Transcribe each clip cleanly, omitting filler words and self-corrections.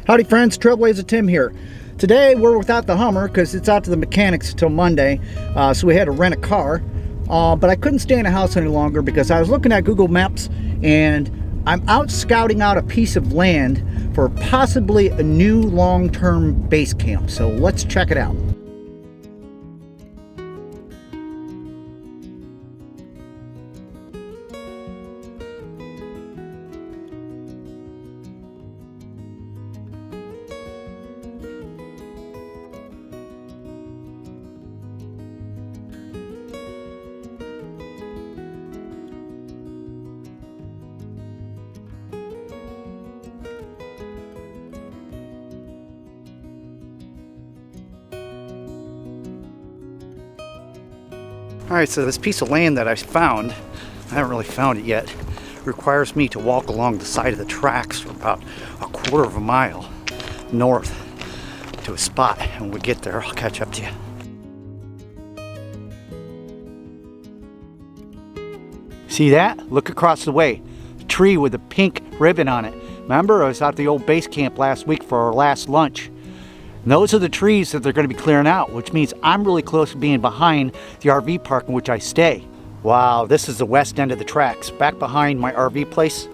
Howdy friends, Trailblazer Tim here. Today we're without the Hummer because it's out to the mechanics until Monday, so we had to rent a car. But I couldn't stay in the house any longer because I was looking at Google Maps and I'm out scouting out a piece of land for possibly a new long-term base camp. So let's check it out. Alright, so this piece of land that I found, I haven't really found it yet, requires me to walk along the side of the tracks for about a quarter of a mile north to a spot. And when we get there, I'll catch up to you. See that? Look across the way. A tree with a pink ribbon on it. Remember, I was out at the old base camp last week for our last lunch. And those are the trees that they're going to be clearing out, which means I'm really close to being behind the RV park in which I stay. Wow, this is the west end of the tracks. Back behind my RV place,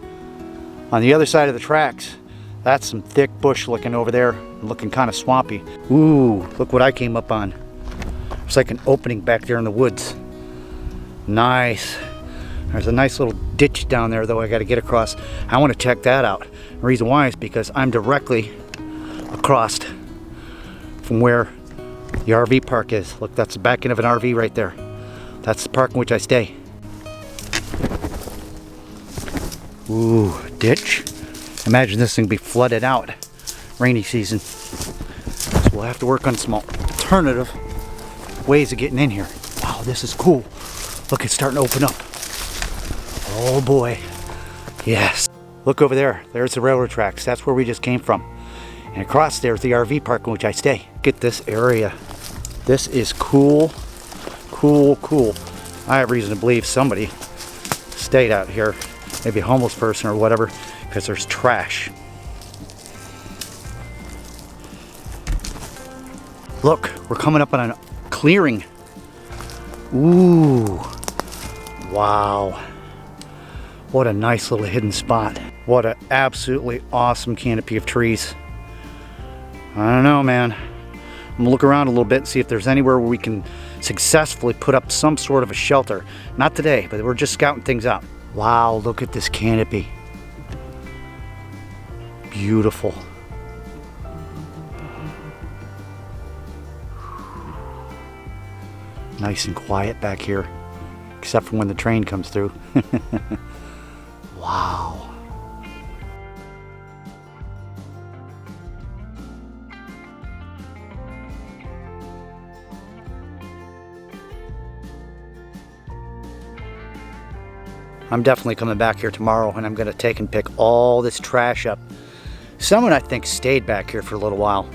on the other side of the tracks, that's some thick bush looking over there, looking kind of swampy. Ooh, look what I came up on. It's like an opening back there in the woods. Nice. There's a nice little ditch down there though I got to get across. I want to check that out. The reason why is because I'm directly across from where the RV park is. Look, that's the back end of an RV right there. That's the park in which I stay. Ooh, ditch. Imagine this thing be flooded out rainy season. So we'll have to work on some alternative ways of getting in here. Wow, this is cool. Look, it's starting to open up. Oh boy. Yes. Look over there. There's the railroad tracks. That's where we just came from. And across there's the RV park in which I stay. Get this area. This is cool, cool, cool. I have reason to believe somebody stayed out here, maybe a homeless person or whatever, because there's trash. Look, we're coming up on a clearing. Ooh, wow. What a nice little hidden spot. What an absolutely awesome canopy of trees. I don't know, man. I'm gonna look around a little bit and see if there's anywhere where we can successfully put up some sort of a shelter. Not today, but we're just scouting things out. Wow, look at this canopy. Beautiful. Nice and quiet back here, except for when the train comes through. Wow. I'm definitely coming back here tomorrow and I'm going to take and pick all this trash up. Someone I think stayed back here for a little while,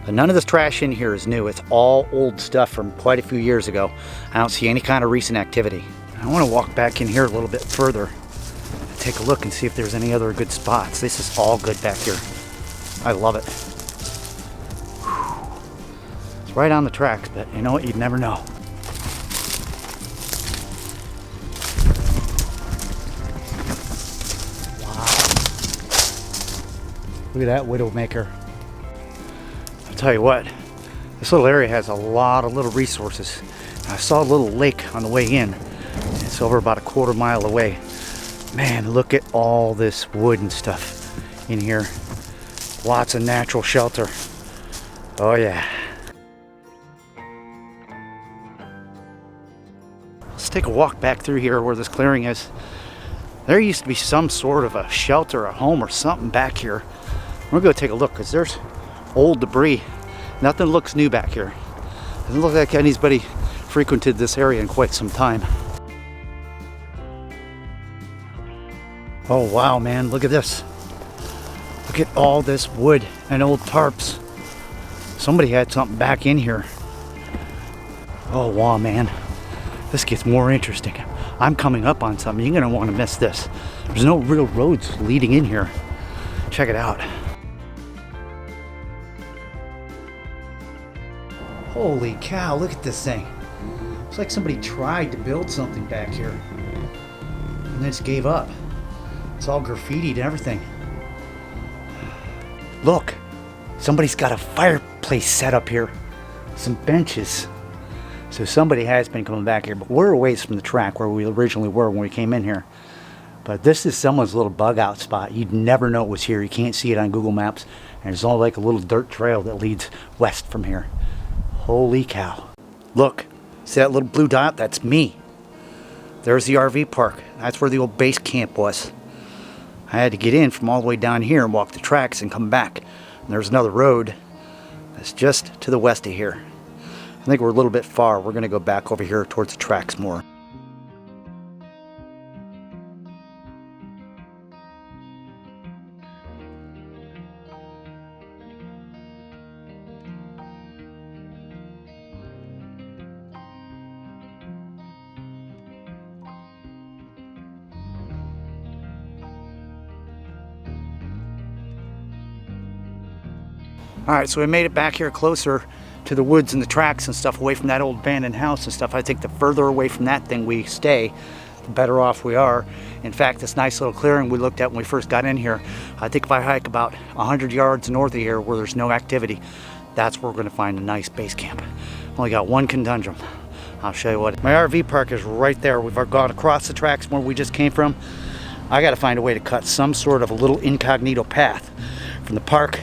but none of this trash in here is new. It's all old stuff from quite a few years ago. I don't see any kind of recent activity. I want to walk back in here a little bit further and take a look and see if there's any other good spots. This is all good back here. I love it. Whew. It's right on the tracks, but you know what? You'd never know. Look at that Widowmaker. I'll tell you what, this little area has a lot of little resources. I saw a little lake on the way in. It's over about a quarter mile away. Man, look at all this wood and stuff in here. Lots of natural shelter. Oh yeah. Let's take a walk back through here where this clearing is. There used to be some sort of a shelter, a home or something back here. We're going to take a look because there's old debris. Nothing looks new back here. Doesn't look like anybody frequented this area in quite some time. Oh wow, man, look at this. Look at all this wood and old tarps. Somebody had something back in here. Oh wow, man. This gets more interesting. I'm coming up on something. You're going to want to miss this. There's no real roads leading in here. Check it out. Holy cow, look at this thing. It's like somebody tried to build something back here and then just gave up. It's all graffitied and everything. Look, somebody's got a fireplace set up here. Some benches. So somebody has been coming back here, but we're a ways from the track where we originally were when we came in here. But this is someone's little bug out spot. You'd never know it was here. You can't see it on Google Maps. And there's only like a little dirt trail that leads west from here. Holy cow. Look, see that little blue dot? That's me. There's the RV park. That's where the old base camp was. I had to get in from all the way down here and walk the tracks and come back. And there's another road that's just to the west of here. I think we're a little bit far. We're going to go back over here towards the tracks more. Alright, so we made it back here closer to the woods and the tracks and stuff, away from that old abandoned house and stuff. I think the further away from that thing we stay, the better off we are. In fact, this nice little clearing we looked at when we first got in here, I think if I hike about 100 yards north of here where there's no activity, that's where we're going to find a nice base camp. Only got one conundrum. I'll show you what. My RV park is right there. We've gone across the tracks where we just came from. I got to find a way to cut some sort of a little incognito path from the park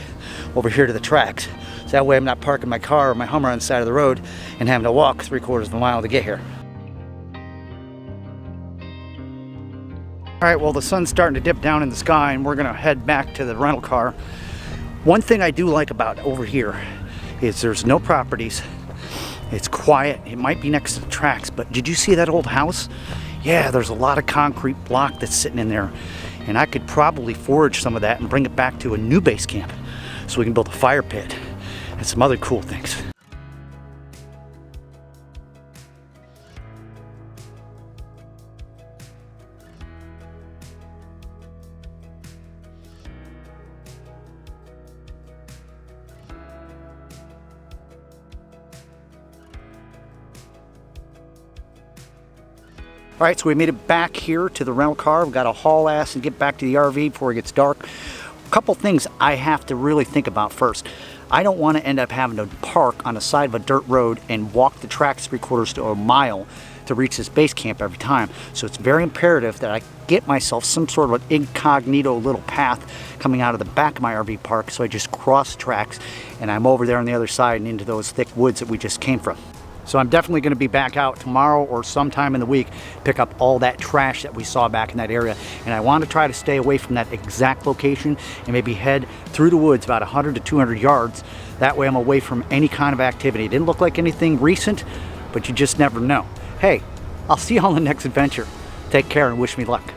over here to the tracks. So that way I'm not parking my car or my Hummer on the side of the road and having to walk 3/4 of a mile to get here. Alright, well the sun's starting to dip down in the sky and we're going to head back to the rental car. One thing I do like about over here is there's no properties. It's quiet. It might be next to the tracks, but did you see that old house? Yeah, there's a lot of concrete block that's sitting in there. And I could probably forage some of that and bring it back to a new base camp so we can build a fire pit and some other cool things. All right, so we made it back here to the rental car. We've got to haul ass and get back to the RV before it gets dark. A couple things I have to really think about first. I don't want to end up having to park on the side of a dirt road and walk the tracks 3/4 to a mile to reach this base camp every time. So it's very imperative that I get myself some sort of an incognito little path coming out of the back of my RV park, so I just cross tracks and I'm over there on the other side and into those thick woods that we just came from. So I'm definitely going to be back out tomorrow or sometime in the week, pick up all that trash that we saw back in that area. And I want to try to stay away from that exact location and maybe head through the woods about 100 to 200 yards. That way I'm away from any kind of activity. It didn't look like anything recent, but you just never know. Hey, I'll see you on the next adventure. Take care and wish me luck.